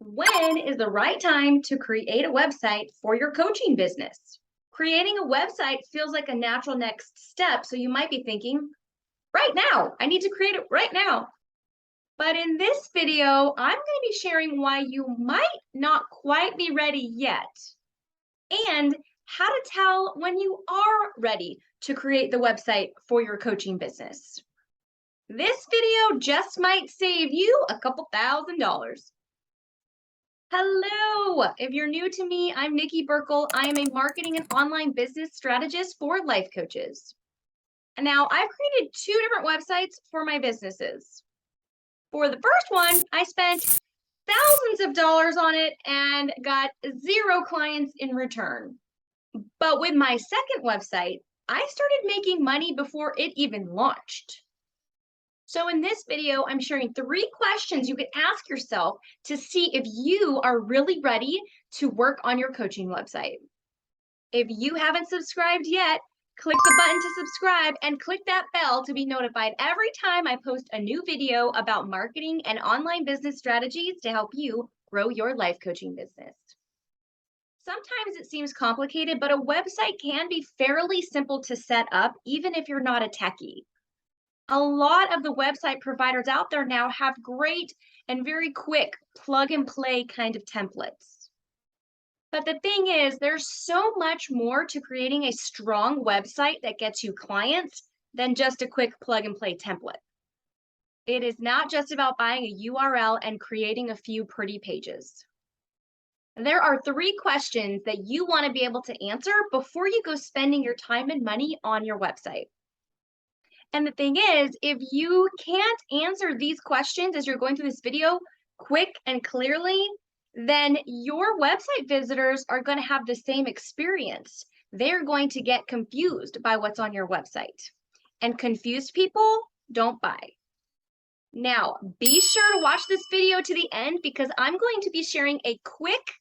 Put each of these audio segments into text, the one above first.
When is the right time to create a website for your coaching business? Creating a website feels like a natural next step, so you might be thinking, right now, I need to create it right now. But in this video, I'm going to be sharing why you might not quite be ready yet and how to tell when you are ready to create the website for your coaching business. This video just might save you a couple $1,000s. Hello! If you're new to me, I'm Nikki Berkel. I am a marketing and online business strategist for life coaches. And now I've created two different websites for my businesses. For the first one, I spent thousands of dollars on it and got 0 clients in return. But with my second website, I started making money before it even launched. So in this video, I'm sharing 3 questions you can ask yourself to see if you are really ready to work on your coaching website. If you haven't subscribed yet, click the button to subscribe and click that bell to be notified every time I post a new video about marketing and online business strategies to help you grow your life coaching business. Sometimes it seems complicated, but a website can be fairly simple to set up, even if you're not a techie. A lot of the website providers out there now have great and very quick plug and play kind of templates. But the thing is, there's so much more to creating a strong website that gets you clients than just a quick plug and play template. It is not just about buying a URL and creating a few pretty pages. There are 3 questions that you want to be able to answer before you go spending your time and money on your website. And the thing is, if you can't answer these questions as you're going through this video quick and clearly, then your website visitors are going to have the same experience. They're going to get confused by what's on your website. And confused people don't buy. Now, be sure to watch this video to the end because I'm going to be sharing a quick,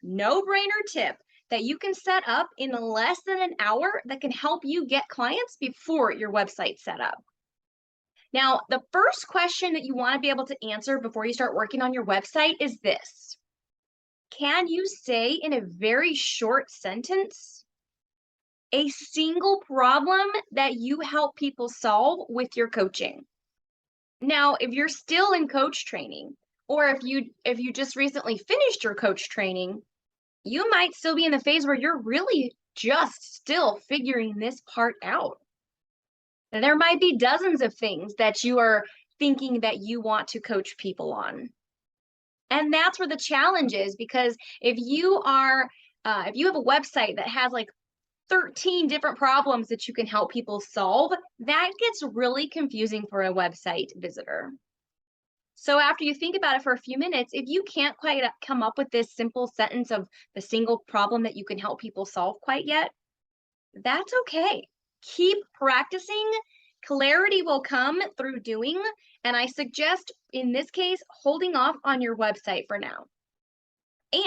no-brainer tip that you can set up in less than an hour that can help you get clients before your website's set up. Now, the first question that you want to be able to answer before you start working on your website is this. Can you say in a very short sentence a single problem that you help people solve with your coaching? Now, if you're still in coach training, or if you just recently finished your coach training, you might still be in the phase where you're really just still figuring this part out. And there might be dozens of things that you are thinking that you want to coach people on. And that's where the challenge is, because if you have a website that has like 13 different problems that you can help people solve, that gets really confusing for a website visitor. So after you think about it for a few minutes, if you can't quite come up with this simple sentence of the single problem that you can help people solve quite yet, that's okay. Keep practicing. Clarity will come through doing, and I suggest, in this case, holding off on your website for now.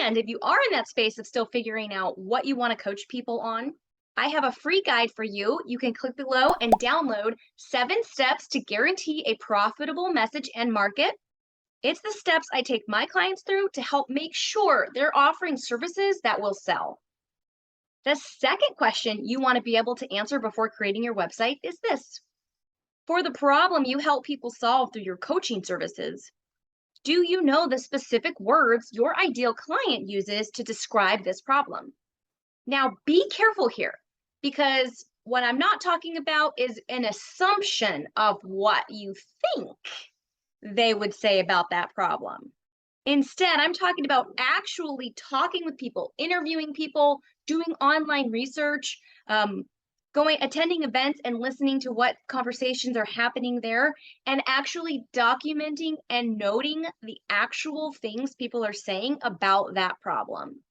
And if you are in that space of still figuring out what you want to coach people on, I have a free guide for you. You can click below and download 7 steps to guarantee a profitable message and market. It's the steps I take my clients through to help make sure they're offering services that will sell. The second question you want to be able to answer before creating your website is this. For the problem you help people solve through your coaching services, do you know the specific words your ideal client uses to describe this problem? Now, be careful here, because what I'm not talking about is an assumption of what you think they would say about that problem. Instead, I'm talking about actually talking with people, interviewing people, doing online research, attending events and listening to what conversations are happening there, and actually documenting and noting the actual things people are saying about that problem.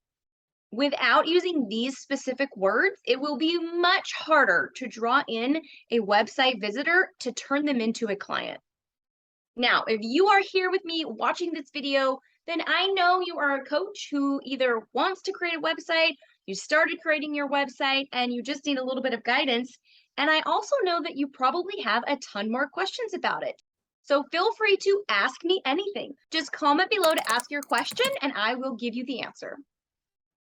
Without using these specific words, it will be much harder to draw in a website visitor to turn them into a client. Now, if you are here with me watching this video, then I know you are a coach who either wants to create a website, you started creating your website, and you just need a little bit of guidance. And I also know that you probably have a ton more questions about it. So feel free to ask me anything. Just comment below to ask your question and I will give you the answer.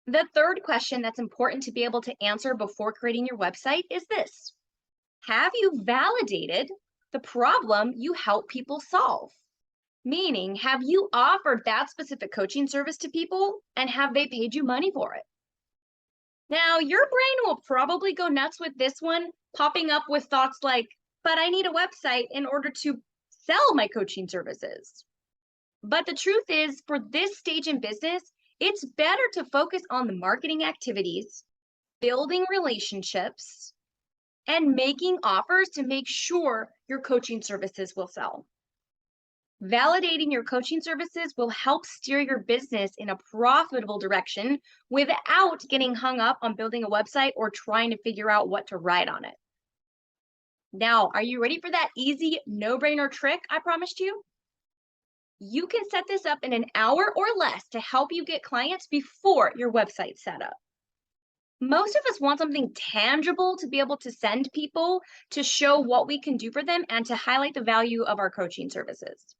The third question that's important to be able to answer before creating your website is this. Have you validated the problem you help people solve? Meaning, have you offered that specific coaching service to people and have they paid you money for it? Now, your brain will probably go nuts with this one, popping up with thoughts like, but I need a website in order to sell my coaching services. But the truth is, for this stage in business, it's better to focus on the marketing activities, building relationships, and making offers to make sure your coaching services will sell. Validating your coaching services will help steer your business in a profitable direction without getting hung up on building a website or trying to figure out what to write on it. Now, are you ready for that easy, no-brainer trick I promised you? You can set this up in an hour or less to help you get clients before your website's set up. Most of us want something tangible to be able to send people to show what we can do for them and to highlight the value of our coaching services.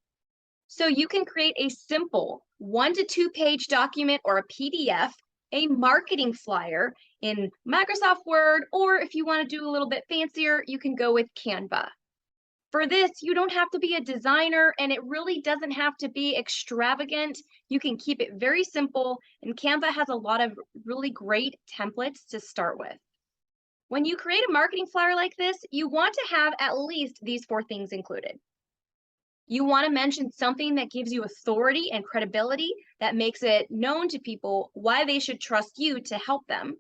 So you can create a simple 1 to 2 page document or a PDF, a marketing flyer in Microsoft Word, or if you want to do a little bit fancier, you can go with Canva. For this, you don't have to be a designer and it really doesn't have to be extravagant. You can keep it very simple and Canva has a lot of really great templates to start with. When you create a marketing flyer like this, you want to have at least these 4 things included. You want to mention something that gives you authority and credibility that makes it known to people why they should trust you to help them.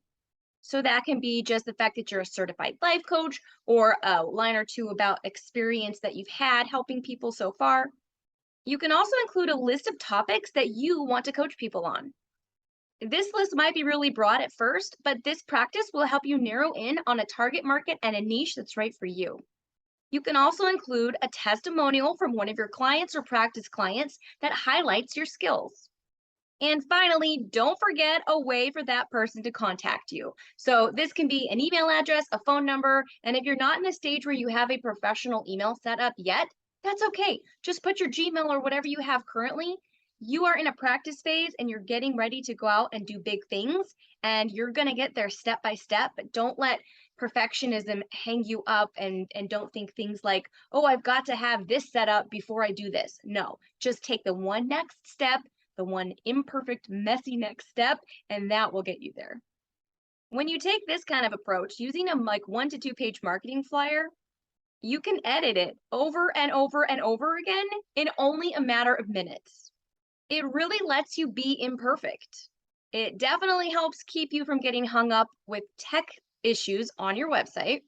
So that can be just the fact that you're a certified life coach or a line or two about experience that you've had helping people so far. You can also include a list of topics that you want to coach people on. This list might be really broad at first, but this practice will help you narrow in on a target market and a niche that's right for you. You can also include a testimonial from one of your clients or practice clients that highlights your skills. And finally, don't forget a way for that person to contact you. So this can be an email address, a phone number, and if you're not in a stage where you have a professional email set up yet, that's okay. Just put your Gmail or whatever you have currently. You are in a practice phase and you're getting ready to go out and do big things, and you're going to get there step by step, but don't let perfectionism hang you up and don't think things like, oh, I've got to have this set up before I do this. No, just take the one next step, the one imperfect, messy next step, and that will get you there. When you take this kind of approach, using a 1 to 2 page marketing flyer, you can edit it over and over and over again in only a matter of minutes. It really lets you be imperfect. It definitely helps keep you from getting hung up with tech issues on your website.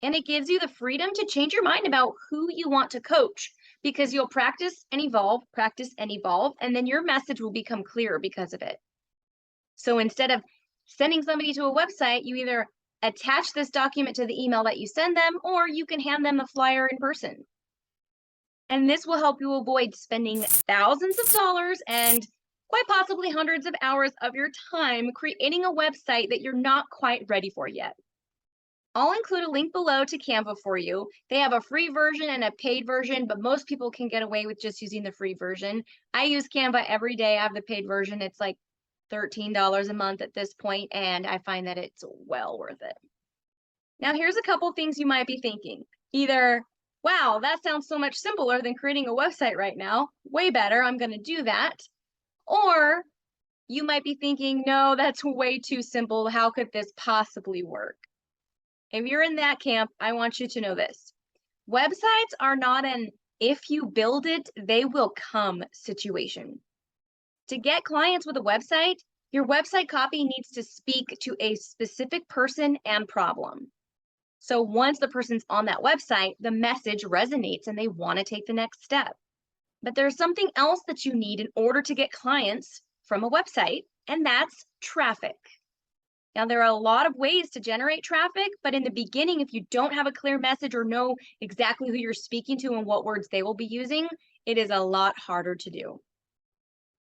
And it gives you the freedom to change your mind about who you want to coach because you'll practice, and then your message will become clearer because of it. So instead of sending somebody to a website, you either attach this document to the email that you send them, or you can hand them the flyer in person. And this will help you avoid spending thousands of dollars and quite possibly hundreds of hours of your time creating a website that you're not quite ready for yet. I'll include a link below to Canva for you. They have a free version and a paid version, but most people can get away with just using the free version. I use Canva every day. I have the paid version. It's like $13 a month at this point, and I find that it's well worth it. Now, here's a couple things you might be thinking. Either, wow, that sounds so much simpler than creating a website right now. Way better, I'm going to do that. Or you might be thinking, no, that's way too simple. How could this possibly work? If you're in that camp, I want you to know this. Websites are not an if you build it, they will come situation. To get clients with a website, your website copy needs to speak to a specific person and problem. So once the person's on that website, the message resonates and they want to take the next step. But there's something else that you need in order to get clients from a website, and that's traffic. Now, there are a lot of ways to generate traffic, but in the beginning, if you don't have a clear message or know exactly who you're speaking to and what words they will be using, it is a lot harder to do.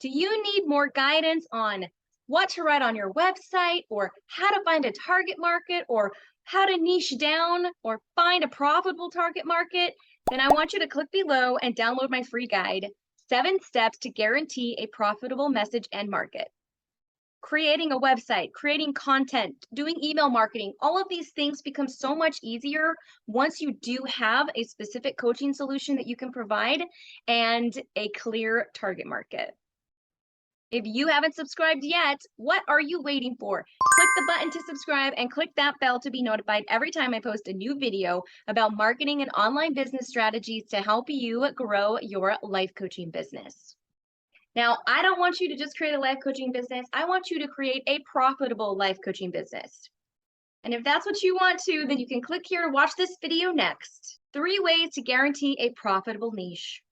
Do you need more guidance on what to write on your website, or how to find a target market, or how to niche down or find a profitable target market? Then I want you to click below and download my free guide, 7 Steps to Guarantee a Profitable Message and Market. Creating a website, creating content, doing email marketing, all of these things become so much easier once you do have a specific coaching solution that you can provide and a clear target market. If you haven't subscribed yet, what are you waiting for? Click the button to subscribe and click that bell to be notified every time I post a new video about marketing and online business strategies to help you grow your life coaching business. Now, I don't want you to just create a life coaching business. I want you to create a profitable life coaching business. And if that's what you want to, then you can click here to watch this video next. 3 ways to guarantee a profitable niche.